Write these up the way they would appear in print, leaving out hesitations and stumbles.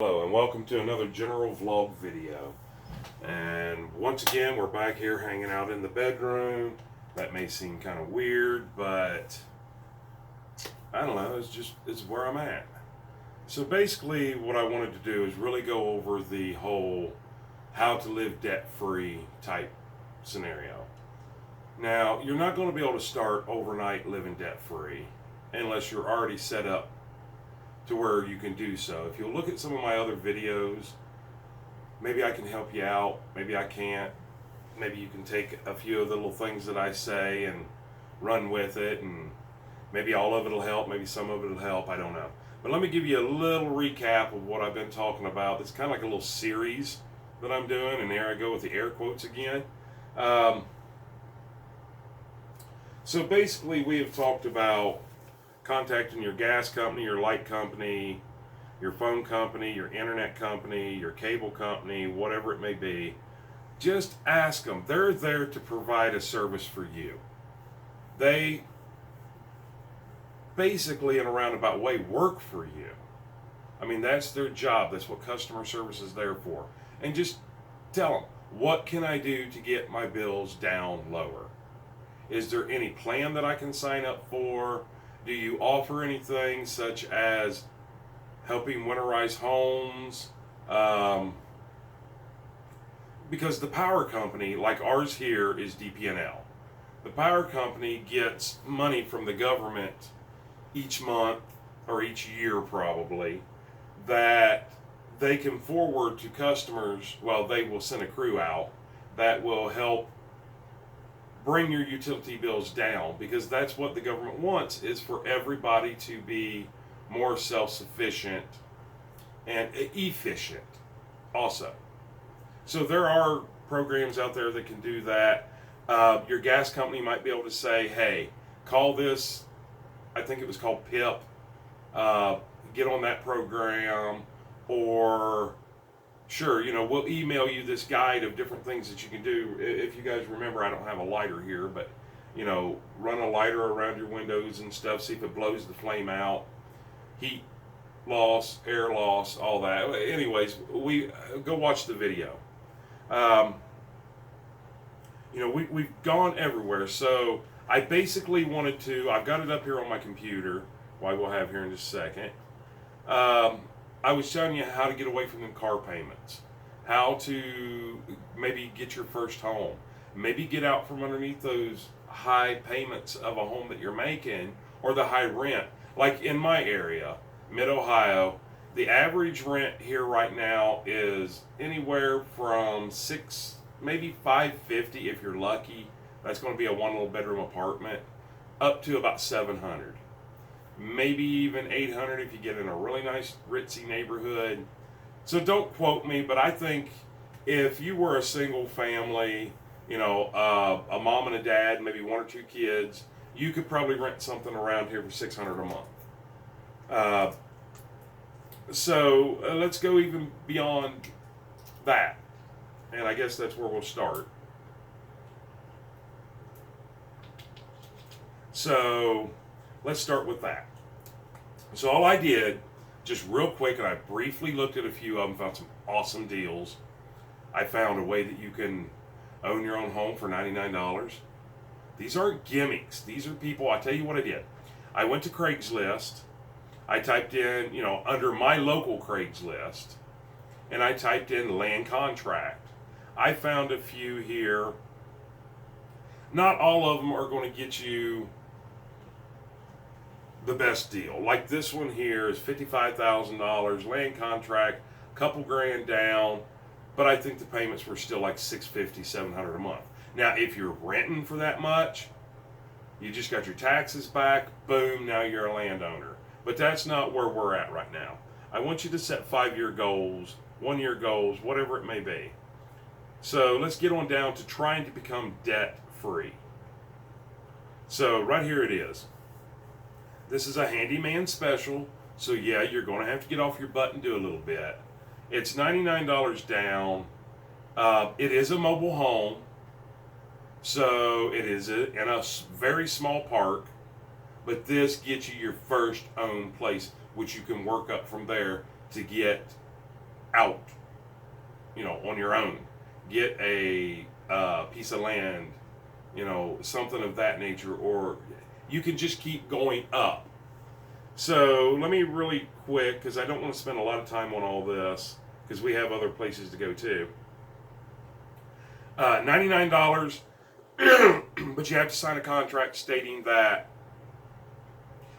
Hello and welcome to another general vlog video. And once again, we're back here hanging out in the bedroom. That may seem kind of weird, but I don't know, it's where I'm at. So basically what I wanted to do is really go over the whole how to live debt-free type scenario. Now, you're not going to be able to start overnight living debt-free unless you're already set up to where you can do so. If you'll look at some of my other videos, maybe I can help you out, maybe I can't. Maybe you can take a few of the little things that I say and run with it, and maybe all of it will help, maybe some of it will help, I don't know. But let me give you a little recap of what I've been talking about. It's kind of like a little series that I'm doing, and there I go with the air quotes again. So basically we have talked about contacting your gas company, your light company, your phone company, your internet company, your cable company, whatever it may be. Just ask them. They're there to provide a service for you. They basically, in a roundabout way, work for you. I mean, that's their job. That's what customer service is there for. And just tell them, what can I do to get my bills down lower? Is there any plan that I can sign up for? Do you offer anything such as helping winterize homes? Because the power company, like ours here, is DP&L. The power company gets money from the government each month, or each year probably, that they can forward to customers. Well, they will send a crew out that will help bring your utility bills down, because that's what the government wants, is for everybody to be more self-sufficient and efficient also. So there are programs out there that can do that. Your gas company might be able to say, hey, call this, I think it was called PIP, get on that program, or sure, we'll email you this guide of different things that you can do. If you guys remember, I don't have a lighter here, but, run a lighter around your windows and stuff, see if it blows the flame out. Heat loss, air loss, all that. Anyways, we go watch the video. We've gone everywhere. So I basically wanted to, I've got it up here on my computer, we'll have here in just a second. I was telling you how to get away from them car payments, how to maybe get your first home, maybe get out from underneath those high payments of a home that you're making, or the high rent. Like in my area, Mid-Ohio, the average rent here right now is anywhere from maybe $550 if you're lucky. That's going to be a one little bedroom apartment, up to about $700. Maybe even $800 if you get in a really nice ritzy neighborhood. So don't quote me, but I think if you were a single family, a mom and a dad, maybe one or two kids, you could probably rent something around here for $600 a month. So let's go even beyond that, and I guess that's where we'll start. So let's start with that. So all I did, just real quick, and I briefly looked at a few of them, found some awesome deals. I found a way that you can own your own home for $99. These aren't gimmicks. These are people. I tell you what I did. I went to Craigslist. I typed in, under my local Craigslist, and I typed in land contract. I found a few here. Not all of them are going to get you the best deal. Like this one here is $55,000 land contract, couple grand down, but I think the payments were still like $650, $700 a month. Now, if you're renting for that much, you just got your taxes back, boom, now you're a landowner. But that's not where we're at right now. I want you to set 5-year goals, 1-year goals, whatever it may be. So let's get on down to trying to become debt free. So right here it is. This is a handyman special. So yeah, you're going to have to get off your butt and do a little bit. It's $99 down. It is a mobile home. So it is in a very small park. But this gets you your first own place, which you can work up from there to get out, on your own. Get a piece of land, something of that nature, or you can just keep going up. So let me really quick, because I don't want to spend a lot of time on all this, because we have other places to go too. $99, but you have to sign a contract stating that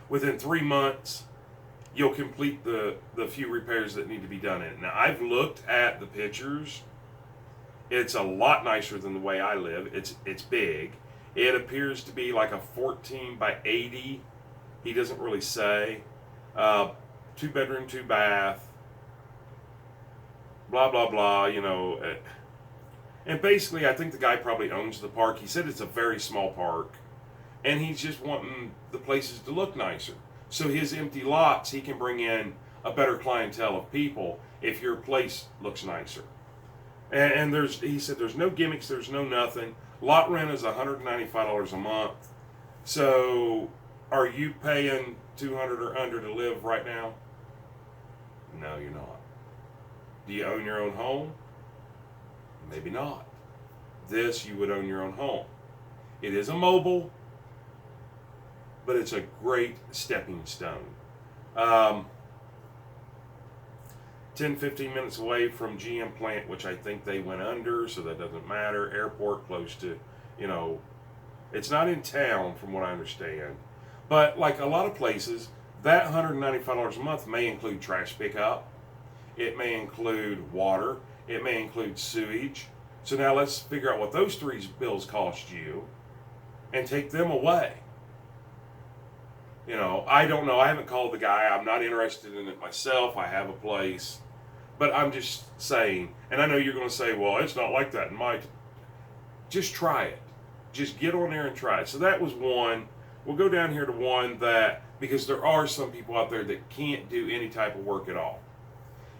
within 3 months you'll complete the few repairs that need to be done in it. Now, I've looked at the pictures. It's a lot nicer than the way I live. It's big. It appears to be like a 14 by 80. He doesn't really say. 2 bedroom, 2 bath. Blah, blah, blah, And basically, I think the guy probably owns the park. He said it's a very small park. And he's just wanting the places to look nicer. So his empty lots, he can bring in a better clientele of people if your place looks nicer. And he said there's no gimmicks, there's no nothing. Lot rent is $195 a month. So are you paying $200 or under to live right now? No, you're not. Do you own your own home? Maybe not. This, you would own your own home. It is a mobile, but it's a great stepping stone. 10-15 minutes away from GM plant, which I think they went under, so that doesn't matter. Airport close to, it's not in town from what I understand. But like a lot of places, that $195 a month may include trash pickup. It may include water. It may include sewage. So now let's figure out what those 3 bills cost you and take them away. I don't know. I haven't called the guy. I'm not interested in it myself. I have a place. But I'm just saying, and I know you're going to say, well, it's not like that in my... Just try it. Just get on there and try it. So that was one. We'll go down here to one that, because there are some people out there that can't do any type of work at all.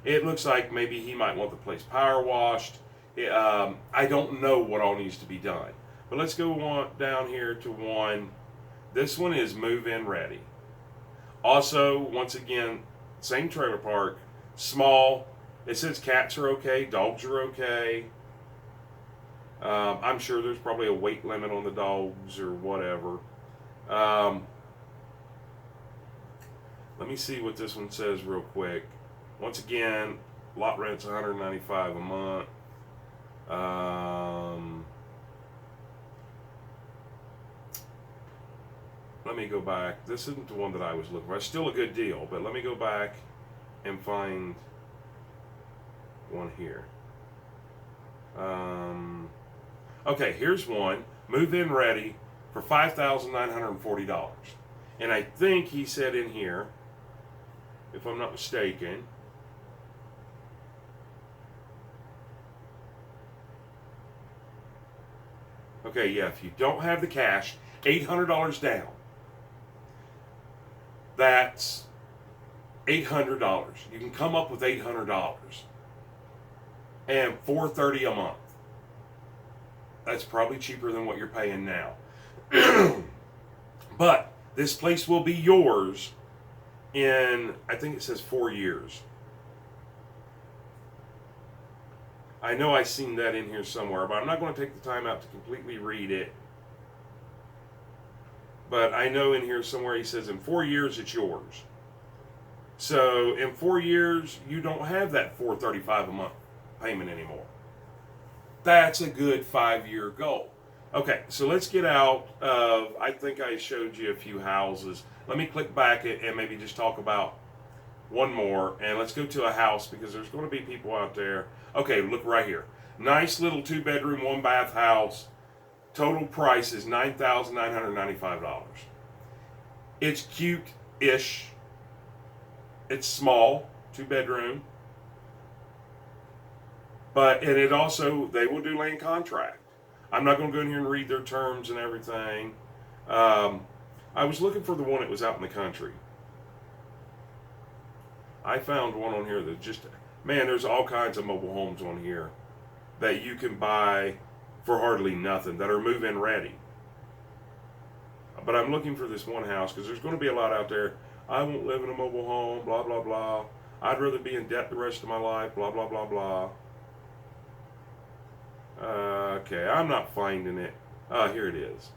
It looks like maybe he might want the place power washed. I don't know what all needs to be done. But let's go on down here to one. This one is move-in ready. Also, once again, same trailer park, small. It says cats are okay, dogs are okay. I'm sure there's probably a weight limit on the dogs or whatever. Let me see what this one says real quick. Once again, lot rent's $195 a month. Let me go back. This isn't the one that I was looking for. It's still a good deal, but let me go back and find one here. Okay, here's one. Move-in ready for $5,940. And I think he said in here, if I'm not mistaken, okay, yeah, if you don't have the cash, $800 down. That's $800. You can come up with $800 and $430 a month. That's probably cheaper than what you're paying now. But this place will be yours in, I think it says 4 years. I know I've seen that in here somewhere, but I'm not going to take the time out to completely read it. But I know in here somewhere he says in 4 years it's yours. So in 4 years you don't have that $435 a month payment anymore. That's a good 5-year goal. Okay, so let's get out of, I think I showed you a few houses. Let me click back and maybe just talk about one more, and let's go to a house because there's going to be people out there. Okay, look right here. Nice little 2-bedroom, 1-bath house. Total price is $9,995. It's cute-ish. It's small, 2-bedroom. And it also, they will do land contract. I'm not going to go in here and read their terms and everything. I was looking for the one that was out in the country. I found one on here that just, man, there's all kinds of mobile homes on here that you can buy for hardly nothing that are move-in ready. But I'm looking for this one house because there's going to be a lot out there. I won't live in a mobile home, blah, blah, blah. I'd rather be in debt the rest of my life, blah, blah, blah, blah. Okay, I'm not finding it. Here it is.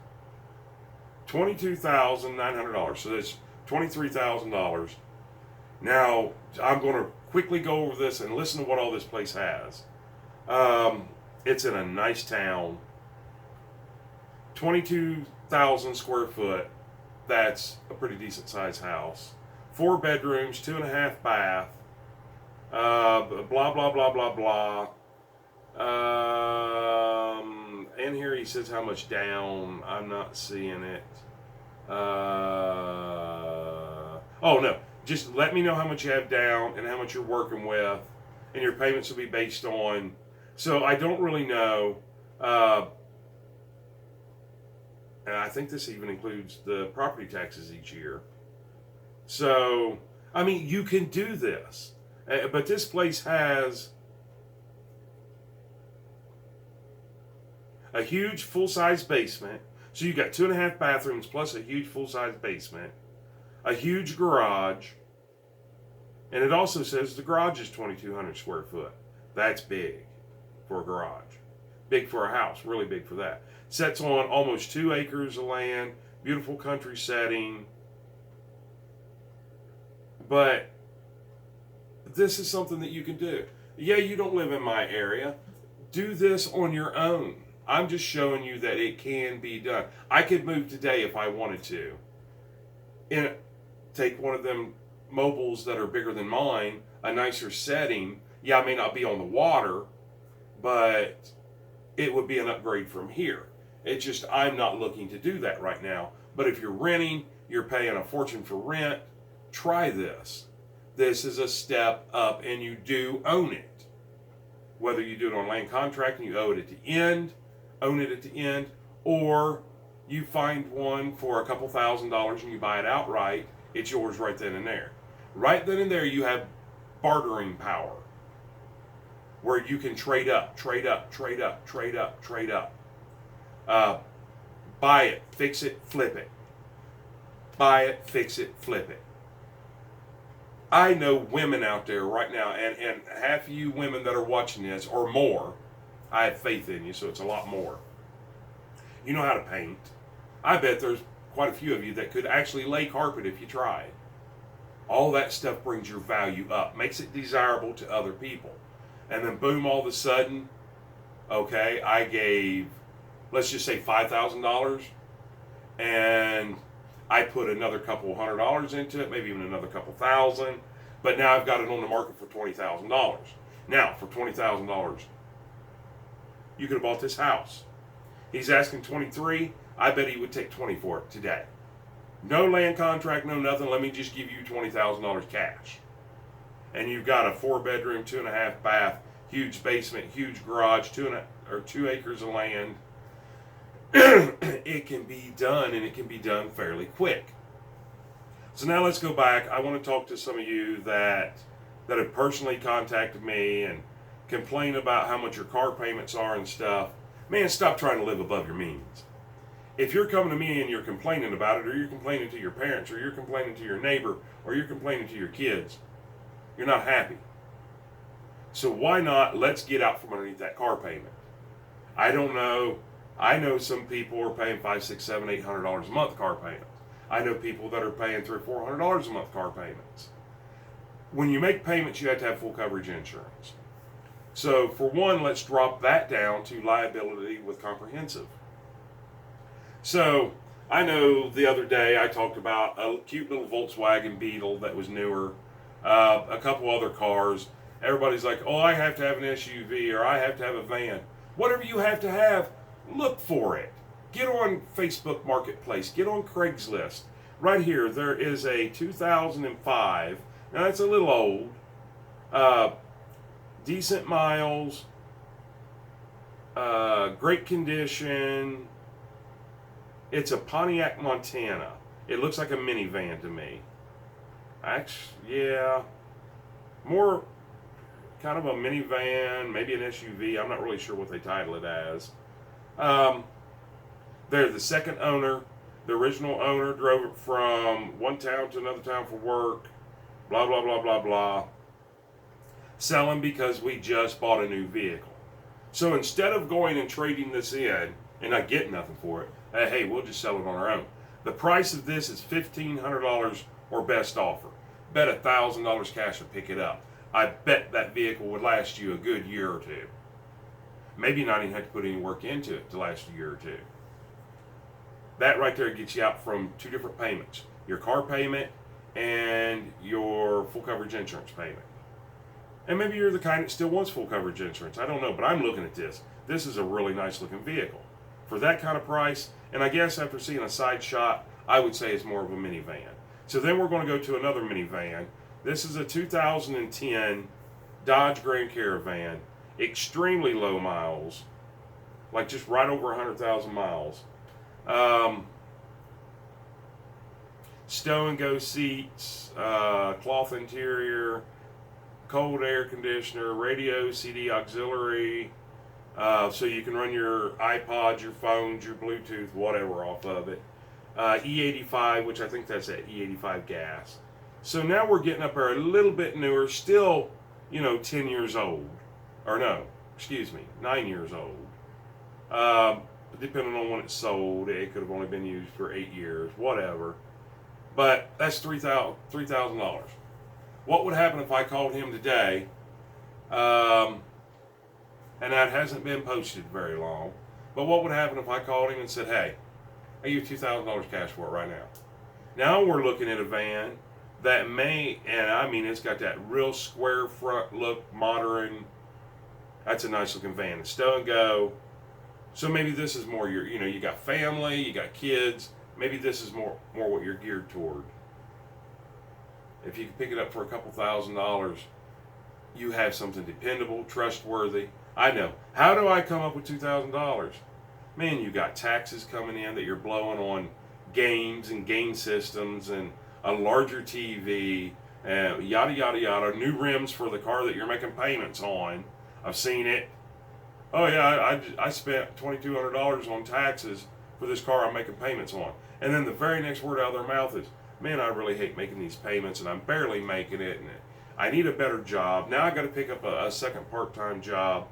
$22,900. So that's $23,000. Now, I'm going to quickly go over this and listen to what all this place has. It's in a nice town. 22,000 square foot. That's a pretty decent sized house. 4 bedrooms, 2.5 bath. Blah, blah, blah, blah, blah. And here he says how much down. I'm not seeing it. Oh, no. Just let me know how much you have down and how much you're working with. And your payments will be based on. So I don't really know. And I think this even includes the property taxes each year. So, I mean, you can do this. But this place has a huge full-size basement. So you got 2.5 bathrooms plus a huge full-size basement. A huge garage. And it also says the garage is 2,200 square foot. That's big for a garage. Big for a house. Really big for that. Sets on almost 2 acres of land. Beautiful country setting. But this is something that you can do. Yeah, you don't live in my area. Do this on your own. I'm just showing you that it can be done. I could move today if I wanted to. And take one of them mobiles that are bigger than mine, a nicer setting. Yeah, I may not be on the water, but it would be an upgrade from here. It's just I'm not looking to do that right now. But if you're renting, you're paying a fortune for rent, try this. This is a step up and you do own it. Whether you do it on land contract and you own it at the end, or you find one for a couple $1,000s and you buy it outright, it's yours right then and there. Right then and there you have bartering power where you can trade up. Buy it, fix it, flip it. Buy it, fix it, flip it. I know women out there right now, and half of you women that are watching this, or more, I have faith in you, so it's a lot more. You know how to paint. I bet there's quite a few of you that could actually lay carpet if you tried. All that stuff brings your value up, makes it desirable to other people. And then boom, all of a sudden, okay, I gave, let's just say $5,000, and I put another couple $100s into it, maybe even another couple thousand, but now I've got it on the market for $20,000. Now, for $20,000, you could have bought this house. He's asking 23. I bet he would take 20 for it today. No land contract, no nothing. Let me just give you $20,000 cash. And you've got a 4-bedroom, 2.5 bath, huge basement, huge garage, 2 acres of land. It can be done, and it can be done fairly quick. So now let's go back. I want to talk to some of you that have personally contacted me and complain about how much your car payments are and stuff. Man, stop trying to live above your means. If you're coming to me and you're complaining about it, or you're complaining to your parents, or you're complaining to your neighbor, or you're complaining to your kids, you're not happy. So why not, let's get out from underneath that car payment. I don't know. I know some people are paying $500, $600, $700, $800 a month car payments. I know people that are paying $300 or $400 a month car payments. When you make payments, you have to have full coverage insurance. So for one, let's drop that down to liability with comprehensive. So I know the other day I talked about a cute little Volkswagen Beetle that was newer, a couple other cars. Everybody's like, oh, I have to have an SUV, or I have to have a van. Whatever you have to have, look for it. Get on Facebook Marketplace. Get on Craigslist. Right here, there is a 2005. Now, that's a little old. Decent miles. Great condition. It's a Pontiac, Montana. It looks like a minivan to me. Actually, yeah. More kind of a minivan, maybe an SUV. I'm not really sure what they title it as. They're the second owner. The original owner drove it from one town to another town for work. Blah, blah, blah, blah, blah. selling because we just bought a new vehicle. So instead of going and trading this in and not getting nothing for it, hey, we'll just sell it on our own. The price of this is $1,500 or best offer. Bet $1,000 cash to pick it up. I bet that vehicle would last you a good year or two. Maybe not even have to put any work into it to last a year or two. That right there gets you out from two different payments. Your car payment and your full coverage insurance payment. And maybe you're the kind that still wants full coverage insurance. I don't know, but I'm looking at this. This is a really nice looking vehicle. For that kind of price, and I guess after seeing a side shot, I would say it's more of a minivan. So then we're going to go to another minivan. This is a 2010 Dodge Grand Caravan. Extremely low miles. Like just right over 100,000 miles. Stow and go seats, cloth interior, cold air conditioner, radio, CD auxiliary, so you can run your iPods, your phones, your Bluetooth, whatever off of it. E85, which I think that's at E85 gas. So now we're getting up there a little bit newer, still, 10 years old. Or no, excuse me, 9 years old. Depending on when it's sold, it could have only been used for 8 years, whatever. But that's $3,000. What would happen if I called him today, and that hasn't been posted very long, but what would happen if I called him and said, hey, I give you $2,000 cash for it right now? Now we're looking at a van that it's got that real square front look, modern. That's a nice looking van. It's stow and go. So maybe this is more you got family, you got kids. Maybe this is more what you're geared toward. If you can pick it up for a couple $1,000s, you have something dependable, trustworthy. I know. How do I come up with $2,000? Man, you got taxes coming in that you're blowing on games and game systems and a larger TV, yada, yada, yada. New rims for the car that you're making payments on. I've seen it. Oh, yeah, I spent $2,200 on taxes for this car I'm making payments on. And then the very next word out of their mouth is, man, I really hate making these payments, and I'm barely making it, and I need a better job. Now I got to pick up a second part-time job.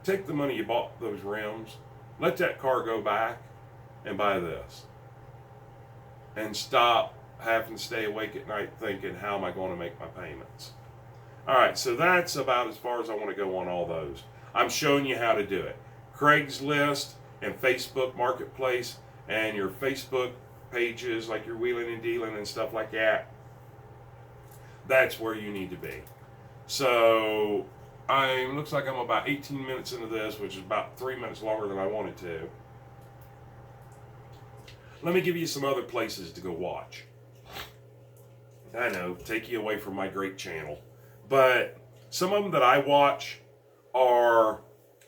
Take the money you bought those rims, let that car go back, and buy this. And stop having to stay awake at night thinking, how am I going to make my payments? All right, so that's about as far as I want to go on all those. I'm showing you how to do it. Craigslist and Facebook Marketplace and your Facebook pages like your wheeling and dealing and stuff like that. That's where you need to be. So looks like I'm about 18 minutes into this, which is about 3 minutes longer than I wanted to. Let me give you some other places to go watch. I know, take you away from my great channel. But some of them that I watch are,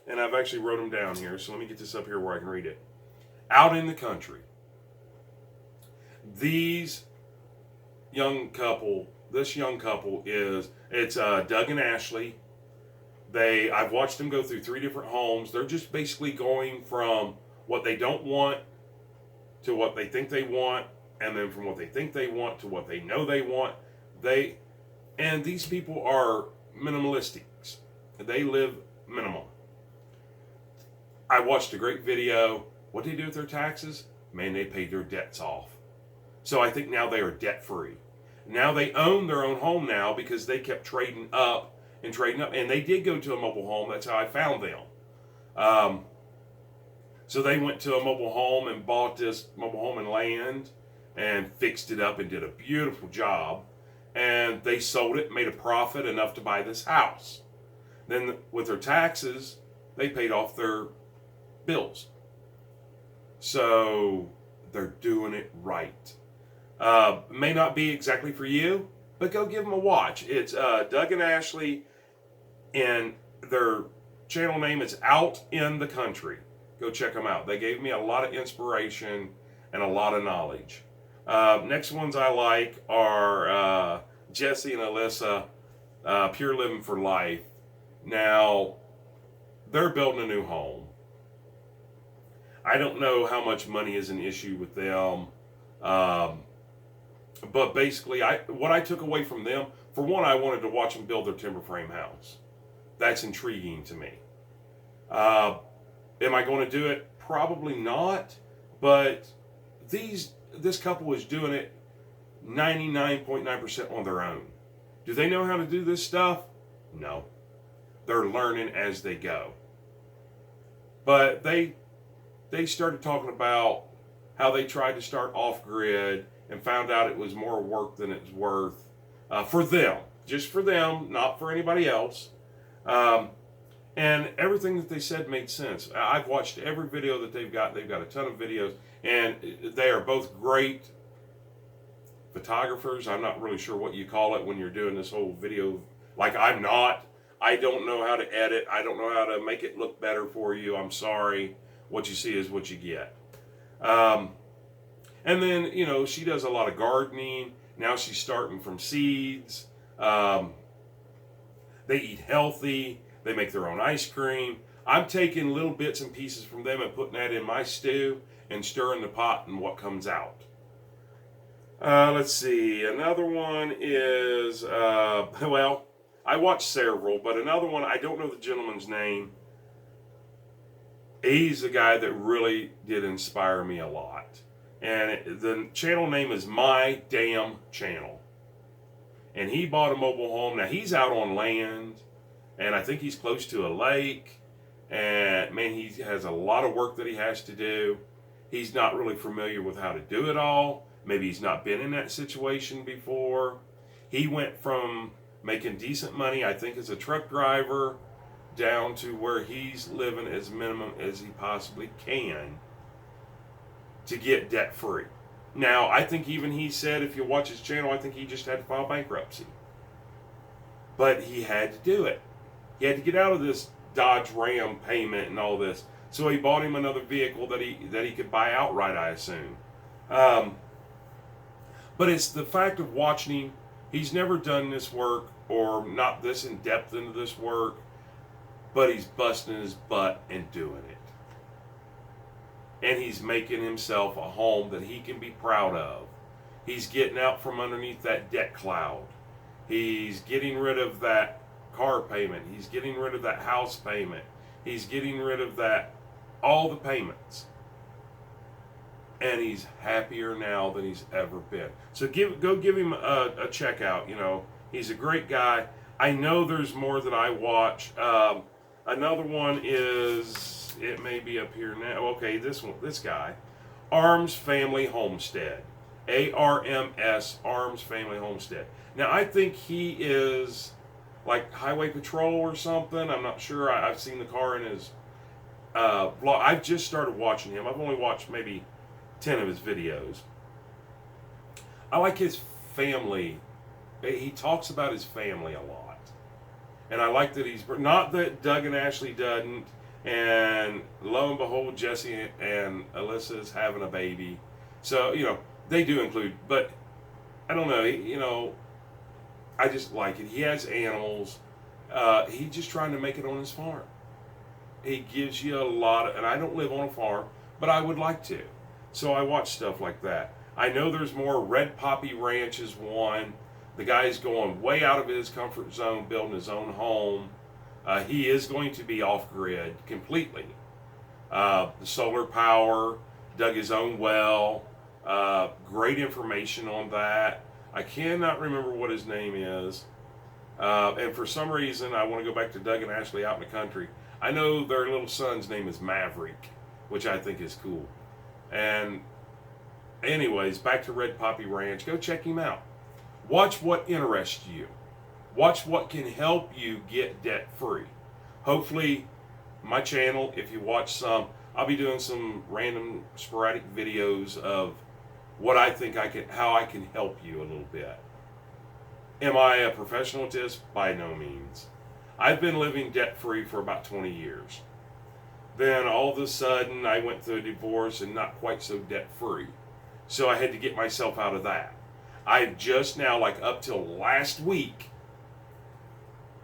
and I've actually wrote them down here, so let me get this up here where I can read it. Out in the country. This young couple it's Doug and Ashley. I've watched them go through 3 different homes. They're just basically going from what they don't want to what they think they want, and then from what they think they want to what they know they want. And these people are minimalistics. They live minimum. I watched a great video. What did they do with their taxes? Man, they paid their debts off. So I think now they are debt free. Now they own their own home now because they kept trading up. And they did go to a mobile home. That's how I found them. So they went to a mobile home and bought this mobile home and land and fixed it up and did a beautiful job. And they sold it, made a profit enough to buy this house. Then with their taxes, they paid off their bills. So they're doing it right. May not be exactly for you, but go give them a watch. It's Doug and Ashley, and their channel name is Out in the Country. Go check them out. They gave me a lot of inspiration and a lot of knowledge. Next ones I like are Jesse and Alyssa, Pure Living for Life. Now, they're building a new home. I don't know how much money is an issue with them. But basically, what I took away from them, For one, I wanted to watch them build their timber frame house. That's intriguing to me. Am I going to do it? Probably not. But this couple is doing it 99.9% on their own. Do they know how to do this stuff? No. They're learning as they go. But they started talking about how they tried to start off-grid and found out it was more work than it's worth for them. Just for them, not for anybody else. And everything that they said made sense. I've watched every video that they've got. They've got a ton of videos. And they are both great photographers. I'm not really sure what you call it when you're doing this whole video. Like, I'm not. I don't know how to edit. I don't know how to make it look better for you. I'm sorry. What you see is what you get. And then, you know, she does a lot of gardening. Now she's starting from seeds. They eat healthy. They make their own ice cream. I'm taking little bits and pieces from them and putting that in my stew and stirring the pot and what comes out. Let's see. Another one is, well, I watched several, but another one, I don't know the gentleman's name. He's the guy that really did inspire me a lot. And the channel name is My Damn Channel. And he bought a mobile home. Now, he's out on land, and I think he's close to a lake. And, man, he has a lot of work that he has to do. He's not really familiar with how to do it all. Maybe he's not been in that situation before. He went from making decent money, I think, as a truck driver, down to where he's living as minimum as he possibly can to get debt free. Now, I think even he said, if you watch his channel, I think he just had to file bankruptcy. But he had to do it. He had to get out of this Dodge Ram payment and all this. So he bought him another vehicle that he could buy outright, I assume. But it's the fact of watching him. He's never done this work or not this in depth into this work, but he's busting his butt and doing it. And he's making himself a home that he can be proud of. He's getting out from underneath that debt cloud. He's getting rid of that car payment. He's getting rid of that house payment. He's getting rid of that, all the payments. And he's happier now than he's ever been. So go give him a check out. You know, he's a great guy. I know there's more that I watch. Another one is, it may be up here now. Okay, this guy, Arms Family Homestead, ARMS, Arms Family Homestead. Now I think he is like Highway Patrol or something. I'm not sure. I've seen the car in his vlog. I've just started watching him. I've only watched maybe 10 of his videos. I like his family. He talks about his family a lot. And I like that he's, not that Doug and Ashley doesn't, and lo and behold, Jesse and Alyssa's having a baby. So, you know, they do include, but I don't know, you know, I just like it. He has animals. He's just trying to make it on his farm. He gives you a lot of, and I don't live on a farm, but I would like to. So I watch stuff like that. I know there's more. Red Poppy Ranch is one. The guy's going way out of his comfort zone, building his own home. He is going to be off-grid completely. The solar power, dug his own well. Great information on that. I cannot remember what his name is. And for some reason, I want to go back to Doug and Ashley out in the country. I know their little son's name is Maverick, which I think is cool. And anyways, back to Red Poppy Ranch. Go check him out. Watch what interests you. Watch what can help you get debt free. Hopefully, my channel, if you watch some, I'll be doing some random sporadic videos of what I think how I can help you a little bit. Am I a professional at this? By no means. I've been living debt free for about 20 years. Then all of a sudden I went through a divorce and not quite so debt free. So I had to get myself out of that. I've just now, like up till last week,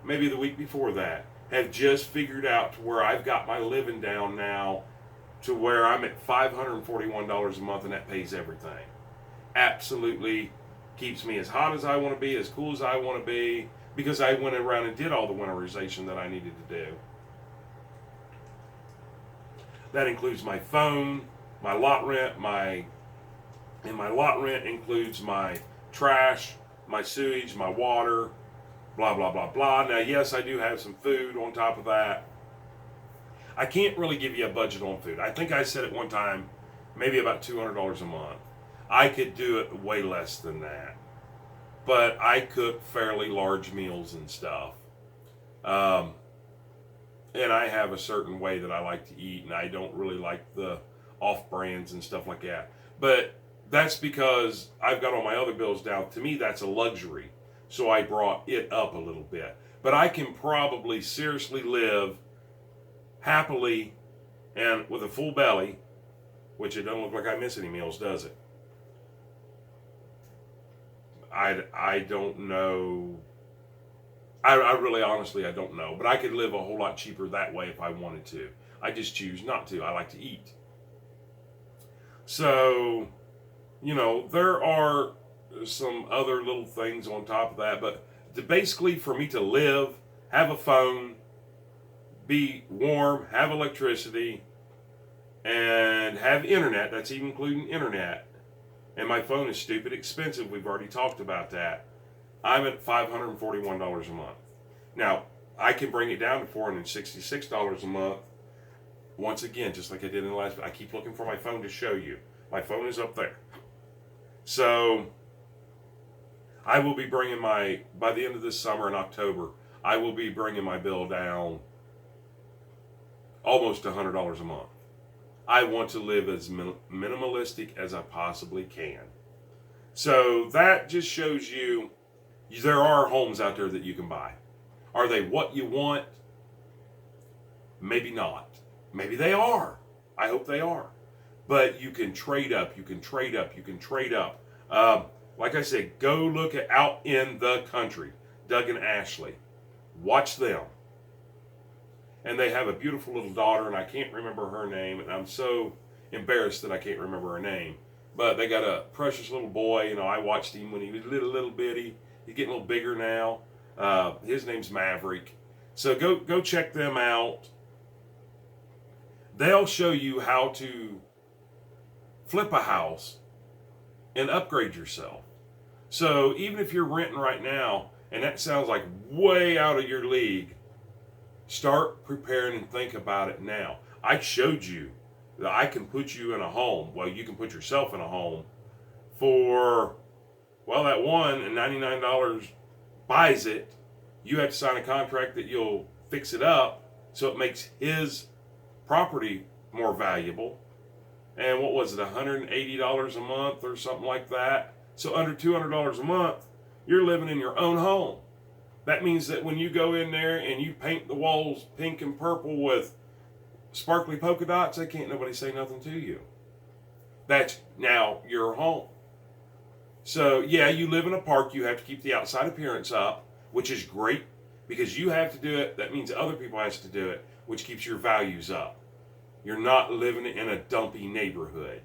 maybe the week before that, have just figured out to where I've got my living down now to where I'm at $541 a month and that pays everything. Absolutely Keeps me as hot as I want to be, as cool as I want to be, because I went around and did all the winterization that I needed to do. That includes my phone, my lot rent, and my lot rent includes my trash, my sewage, my water, blah, blah, blah, blah. Now, yes, I do have some food on top of that. I can't really give you a budget on food. I think I said at one time, maybe about $200 a month. I could do it way less than that. But I cook fairly large meals and stuff. And I have a certain way that I like to eat, and I don't really like the off brands and stuff like that. But that's because I've got all my other bills down. To me, that's a luxury. So I brought it up a little bit. But I can probably seriously live happily and with a full belly, which it doesn't look like I miss any meals, does it? I don't know. I really honestly I don't know. But I could live a whole lot cheaper that way if I wanted to. I just choose not to. I like to eat. So, there are some other little things on top of that. But basically for me to live, have a phone, be warm, have electricity, and have internet, that's even including internet, and my phone is stupid expensive, we've already talked about that, I'm at $541 a month. Now, I can bring it down to $466 a month. Once again, just like I did in the last, I keep looking for my phone to show you. My phone is up there. So, I will be bringing by the end of this summer in October, I will be bringing my bill down almost $100 a month. I want to live as minimalistic as I possibly can. So that just shows you there are homes out there that you can buy. Are they what you want? Maybe not. Maybe they are. I hope they are. But you can trade up. You can trade up. You can trade up. Like I said, go look at Out in the Country. Doug and Ashley. Watch them. And they have a beautiful little daughter, and I can't remember her name, and I'm so embarrassed that I can't remember her name. But they got a precious little boy. I watched him when he was little bitty. He's getting a little bigger now. His name's Maverick. So go check them out. They'll show you how to flip a house and upgrade yourself. So even if you're renting right now, and that sounds like way out of your league, start preparing and think about it now. I showed you that I can put you in a home. Well, you can put yourself in a home for, that one and $99 buys it. You have to sign a contract that you'll fix it up so it makes his property more valuable. And what was it, $180 a month or something like that? So under $200 a month, you're living in your own home. That means that when you go in there and you paint the walls pink and purple with sparkly polka dots, can't nobody say nothing to you. That's now your home. So, yeah, you live in a park. You have to keep the outside appearance up, which is great because you have to do it. That means other people have to do it, which keeps your values up. You're not living in a dumpy neighborhood.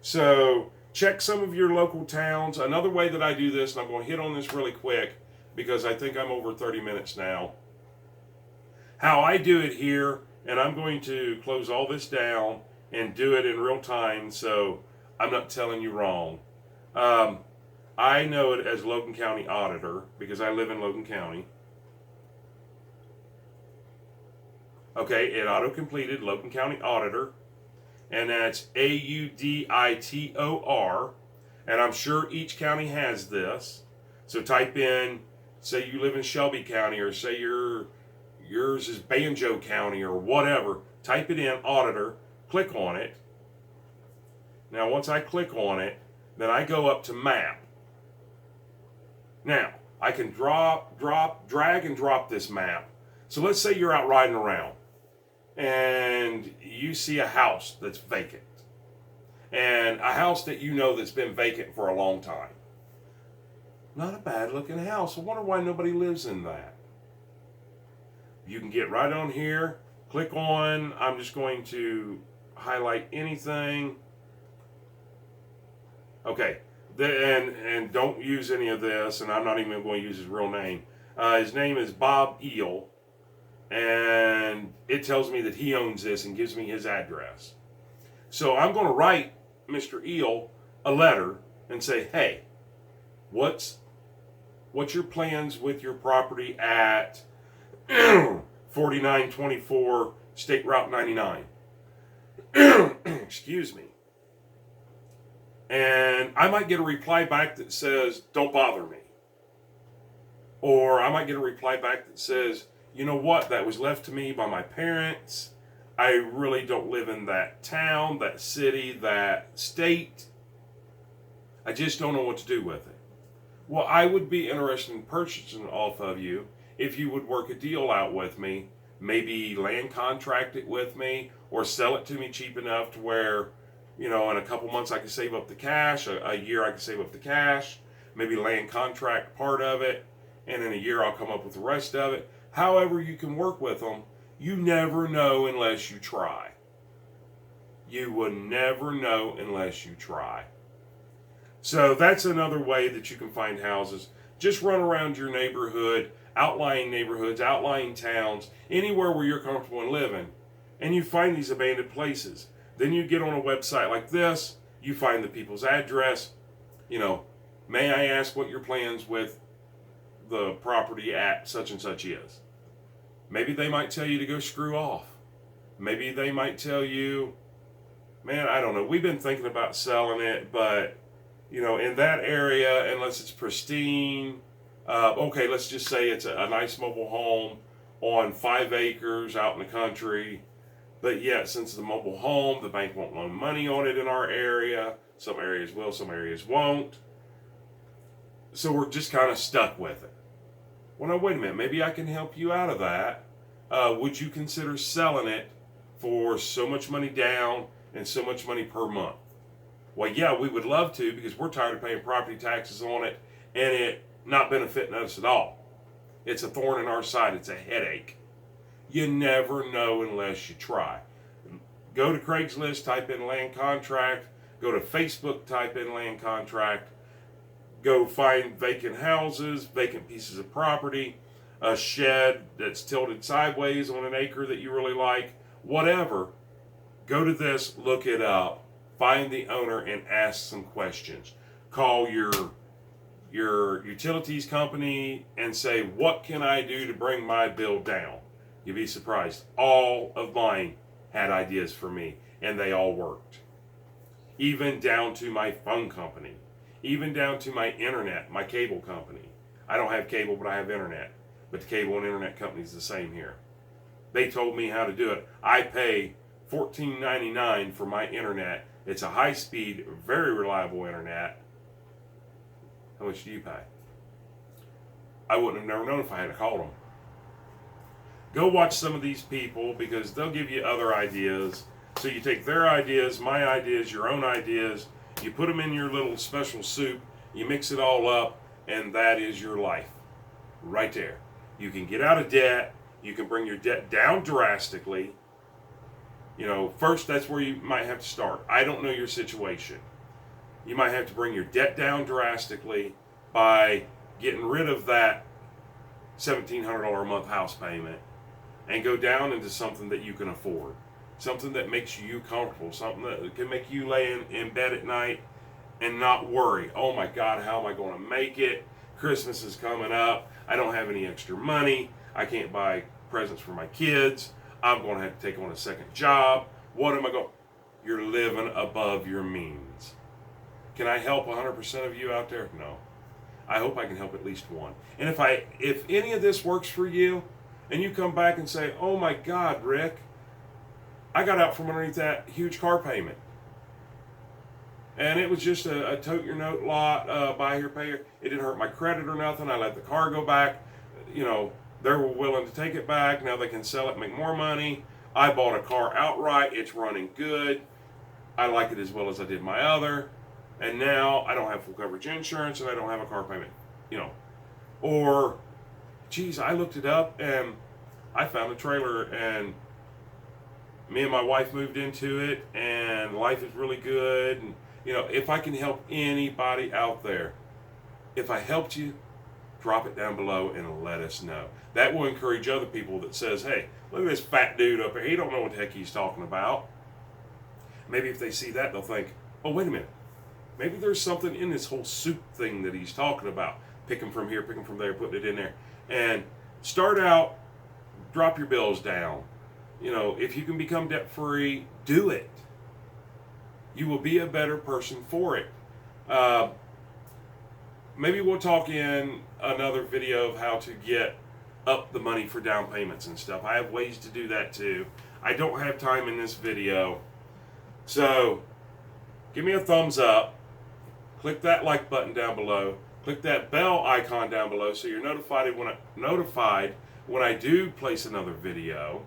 So, check some of your local towns. Another way that I do this, and I'm going to hit on this really quick, because I think I'm over 30 minutes now. How I do it here, and I'm going to close all this down and do it in real time so I'm not telling you wrong. I know it as Logan County Auditor because I live in Logan County. Okay, it auto-completed Logan County Auditor, and that's AUDITOR, and I'm sure each county has this. So type in, say you live in Shelby County, or say yours is Banjo County, or whatever. Type it in, Auditor, click on it. Now, once I click on it, then I go up to Map. Now, I can drag and drop this map. So let's say you're out riding around, and you see a house that's vacant. And a house that you know that's been vacant for a long time. Not a bad looking house. I wonder why nobody lives in that. You can get right on here, click on, I'm just going to highlight anything. Okay, and don't use any of this, and I'm not even going to use his real name. His name is Bob Eel, and it tells me that he owns this and gives me his address. So I'm going to write Mr. Eel a letter and say, hey, what's your plans with your property at 4924 State Route 99? Excuse me. And I might get a reply back that says, don't bother me. Or I might get a reply back that says, you know what, that was left to me by my parents. I really don't live in that town, that city, that state. I just don't know what to do with it. Well, I would be interested in purchasing off of you if you would work a deal out with me, maybe land contract it with me, or sell it to me cheap enough to where, in a couple months I can save up the cash, a year I can save up the cash, maybe land contract part of it, and in a year I'll come up with the rest of it. However you can work with them, you never know unless you try. You will never know unless you try. So that's another way that you can find houses. Just run around your neighborhood, outlying neighborhoods, outlying towns, anywhere where you're comfortable in living, and you find these abandoned places. Then you get on a website like this, you find the people's address. May I ask what your plans with the property at such and such is? Maybe they might tell you to go screw off. Maybe they might tell you, man, I don't know, we've been thinking about selling it, but in that area, unless it's pristine, okay, let's just say it's a nice mobile home on 5 acres out in the country, but yet since the mobile home, the bank won't loan money on it in our area. Some areas will, some areas won't. So we're just kind of stuck with it. Well, now wait a minute, maybe I can help you out of that. Would you consider selling it for so much money down and so much money per month? Well, yeah, we would love to, because we're tired of paying property taxes on it and it not benefiting us at all. It's a thorn in our side. It's a headache. You never know unless you try. Go to Craigslist, type in land contract. Go to Facebook, type in land contract. Go find vacant houses, vacant pieces of property, a shed that's tilted sideways on an acre that you really like, whatever. Go to this, look it up. Find the owner and ask some questions. Call your utilities company and say, what can I do to bring my bill down? You'd be surprised. All of mine had ideas for me, and they all worked. Even down to my phone company. Even down to my internet, my cable company. I don't have cable, but I have internet. But the cable and internet company is the same here. They told me how to do it. I pay $14.99 for my internet. It's a high-speed, very reliable internet. How much do you pay? I wouldn't have never known if I had called them. Go watch some of these people, because they'll give you other ideas. So you take their ideas, my ideas, your own ideas, you put them in your little special soup, you mix it all up, and that is your life. Right there. You can get out of debt. You can bring your debt down drastically. First, that's where you might have to start. I don't know your situation. You might have to bring your debt down drastically by getting rid of that $1,700 a month house payment and go down into something that you can afford. Something that makes you comfortable. Something that can make you lay in bed at night and not worry. Oh my God, how am I going to make it? Christmas is coming up. I don't have any extra money. I can't buy presents for my kids. I'm going to have to take on a second job. What am I going? You're living above your means. Can I help 100% of you out there? No. I hope I can help at least one. And if any of this works for you, and you come back and say, oh my God, Rick, I got out from underneath that huge car payment. And it was just a tote your note lot, buy here, pay here. It didn't hurt my credit or nothing. I let the car go back. They were willing to take it back. Now they can sell it, make more money. I bought a car outright. It's running good. I like it as well as I did my other. And now I don't have full coverage insurance and I don't have a car payment. Or, geez, I looked it up and I found a trailer and me and my wife moved into it and life is really good. And, if I can help anybody out there, if I helped you, drop it down below and let us know. That will encourage other people that says, hey, look at this fat dude up here. He don't know what the heck he's talking about. Maybe if they see that, they'll think, oh, wait a minute. Maybe there's something in this whole soup thing that he's talking about. Pick them from here, pick them from there, putting it in there. And start out, drop your bills down. If you can become debt-free, do it. You will be a better person for it. Maybe we'll talk in another video of how to get up the money for down payments and stuff. I have ways to do that too. I don't have time in this video. So, give me a thumbs up. Click that like button down below. Click that bell icon down below so you're notified when I do place another video.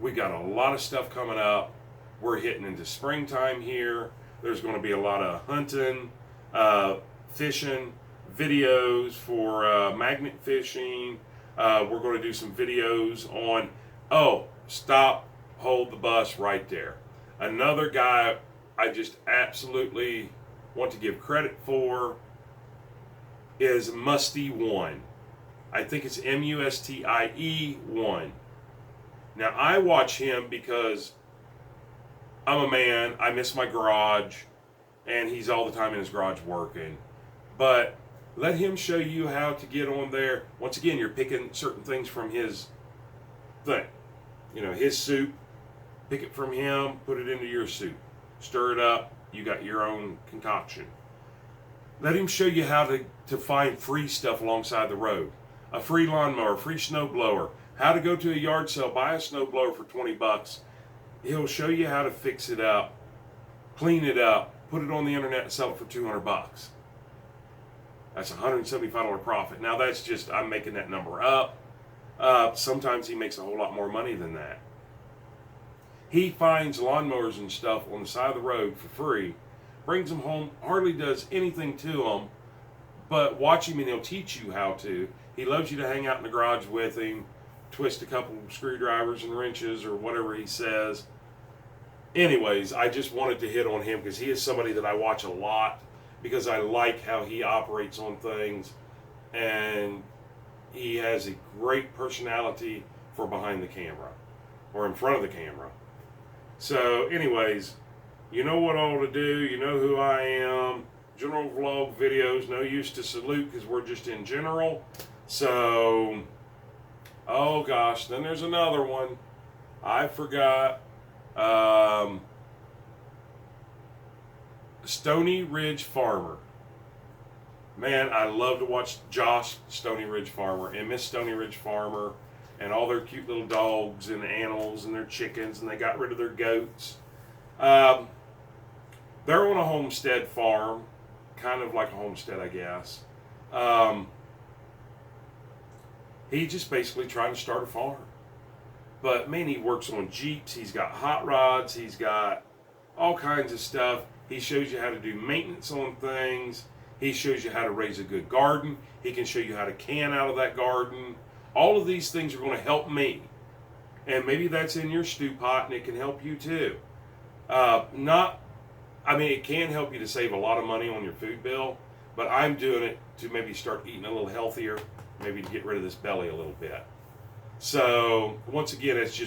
We got a lot of stuff coming up. We're hitting into springtime here. There's going to be a lot of hunting, fishing, videos for magnet fishing. We're going to do some videos on, stop, hold the bus right there. Another guy I just absolutely want to give credit for is Mustie1. I think it's MUSTIE1. Now, I watch him because I'm a man, I miss my garage, and he's all the time in his garage working. But let him show you how to get on there. Once again, you're picking certain things from his thing. His soup, pick it from him, put it into your soup. Stir it up, you got your own concoction. Let him show you how to find free stuff alongside the road. A free lawnmower, a free snow blower. How to go to a yard sale, buy a snow blower for 20 bucks. He'll show you how to fix it up, clean it up, put it on the internet and sell it for 200 bucks. That's a $175 profit. Now that's just, I'm making that number up. Sometimes he makes a whole lot more money than that. He finds lawnmowers and stuff on the side of the road for free, brings them home, hardly does anything to them, but watch him and he'll teach you how to. He loves you to hang out in the garage with him, twist a couple screwdrivers and wrenches or whatever he says. Anyways, I just wanted to hit on him because he is somebody that I watch a lot because I like how he operates on things, and he has a great personality for behind the camera or in front of the camera. So anyways, you know what all to do. You know who I am. General vlog videos, no use to salute because we're just in general. So, oh gosh, then there's another one. I forgot. Stony Ridge Farmer. Man, I love to watch Josh Stony Ridge Farmer and Miss Stony Ridge Farmer and all their cute little dogs and animals and their chickens, and they got rid of their goats. They're on a homestead farm, kind of like a homestead, I guess. He just basically trying to start a farm. But man, he works on Jeeps, he's got hot rods, he's got all kinds of stuff. He shows you how to do maintenance on things. He shows you how to raise a good garden. He can show you how to can out of that garden. All of these things are going to help me. And maybe that's in your stew pot and it can help you too. It can help you to save a lot of money on your food bill, but I'm doing it to maybe start eating a little healthier, maybe to get rid of this belly a little bit. So, once again, it's just